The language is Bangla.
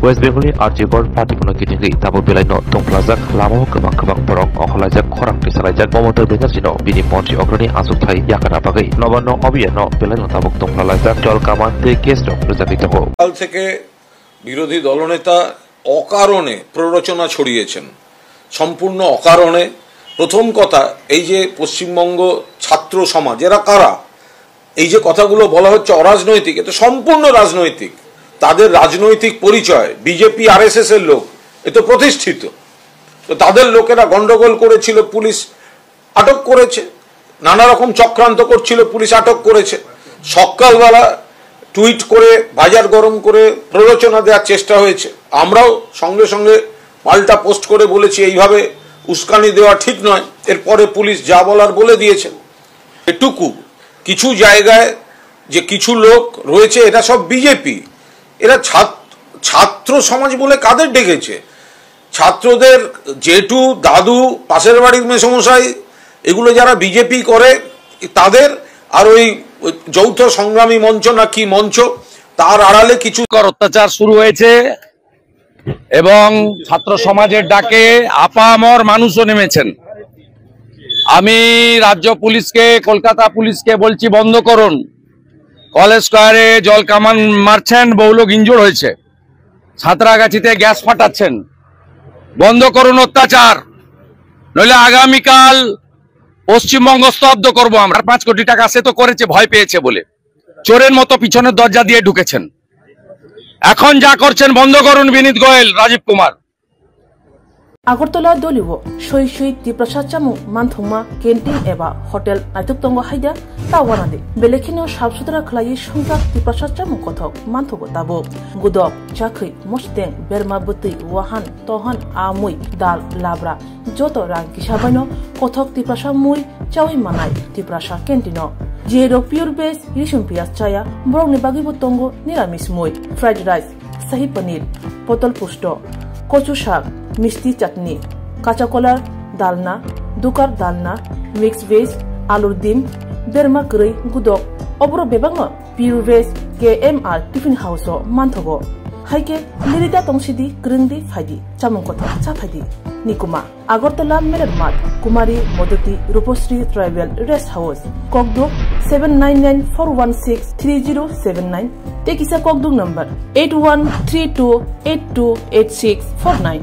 West Bengal Archibald Party Kitingi, Tabu Belano, Tom Plazak, Lamo, Kabak Porong, Oholajak, Korang, Tisalajak, Momoto Benazino, Bini Ponchi Ograni, Azutai, Yakarabagi, Novano, Obiano, Belano, Tabuk, Tom Plazak, Jol Kamante, Guest of Representative. কাল থেকে বিরোধী দলনেতা অকারণে প্ররোচনা ছড়িয়েছেন, সম্পূর্ণ অকারণে। প্রথম কথা, এই যে পশ্চিমবঙ্গ ছাত্র সমাজ এরা কারা, এই যে কথাগুলো বলা হচ্ছে অরাজনৈতিক, এটা সম্পূর্ণ রাজনৈতিক। তাদের রাজনৈতিক পরিচয় বিজেপি আরএসএস এর লোক, এ তো প্রতিষ্ঠিত। তো তাদের লোকেরা গন্ডগোল করেছিল, পুলিশ আটক করেছে, নানা রকম চক্রান্ত করছিল, পুলিশ আটক করেছে। সকালবেলা টুইট করে বাজার গরম করে প্ররোচনা দেওয়ার চেষ্টা হয়েছে। আমরাও সঙ্গে সঙ্গে পাল্টা পোস্ট করে বলেছি এইভাবে উস্কানি দেওয়া ঠিক নয়। এরপরে পুলিশ যা বলার বলে দিয়েছে। এটুকু কিছু জায়গায় যে কিছু লোক রয়েছে, এরা সব বিজেপি, এরা ছাত্র সমাজ বলে কাদের ডেকেছে? ছাত্রদের জেঠু, দাদু, পাশের বাড়ির মেসমশাই, এগুলো যারা বিজেপি করে তাদের, আর ওই যৌথ সংগ্রামী মঞ্চ না কি মঞ্চ, তার আড়ালে কিছু অত্যাচার শুরু হয়েছে এবং ছাত্র সমাজের ডাকে আপামর মানুষও নেমেছেন। আমি রাজ্য পুলিশকে, কলকাতা পুলিশকে বলছি বন্ধ করুন। কলেজ স্কয়ারে জল কামান মারছেন, বহু লোক ইনজুর হয়েছে। সাঁতরাগাছিতে গ্যাস ফাটাচ্ছেন, বন্ধ করুন অত্যাচার, নইলে আগামীকাল পশ্চিমবঙ্গ স্তব্ধ করবো আমরা। 5 কোটি টাকা সে তো করেছে ভয় পেয়েছে বলে, চোরের মতো পিছনের দরজা দিয়ে ঢুকেছেন। এখন যা করছেন বন্ধ করুন। বিনীত গোয়েল, রাজীব কুমার। আগরতলা দলিব সই সই তিপ্রাসা চামু মানথংমা ক্যান্টিন এবা হোটেল নাইতুকতঙ্গ হাইদা তাওয়ানাদে বেলেখিনো সাফ সুতরা খলাই সংসার তিপ্রাসা চামু কথক মানথগো তাবো গুদক চাখৈ মস্তেং বেরমা বতৈ ওয়াহান তহান আমুই দাল লাবরা যত রাং কিসাবাইনো কথক তিপ্রাসা মুই চাওই মানাই তিপ্রাসা ক্যান্টিনো জিরো পিওর বেস রিসুম পিয়াজ চায়া বরংনি বাগিবো তঙ্গ নিরামিষ মুই ফ্রাইড রাইস শাহী পনির পটল পুষ্ট কচু শাক মিষ্টি চাটনি কাঁচা কলার ডালনা দুকার ডালনা মিক্স ভেজ আলুর ডিম বেরমা গৈ গুদক অব্র বেবাং pure veg KMR tiffin house মানথগো হাইকে লিরিদা তংসিদি গ্রিংদি ফাইদি চামুং কথা চা ফাইদি নিকুমা আগরতলা মেলের মাঠ কুমারী মদতি রূপশ্রী ট্রাইবেল রেস্ট হাউস ককদুক 7994163079 টেকিসা ককদুক নাম্বার 8132828649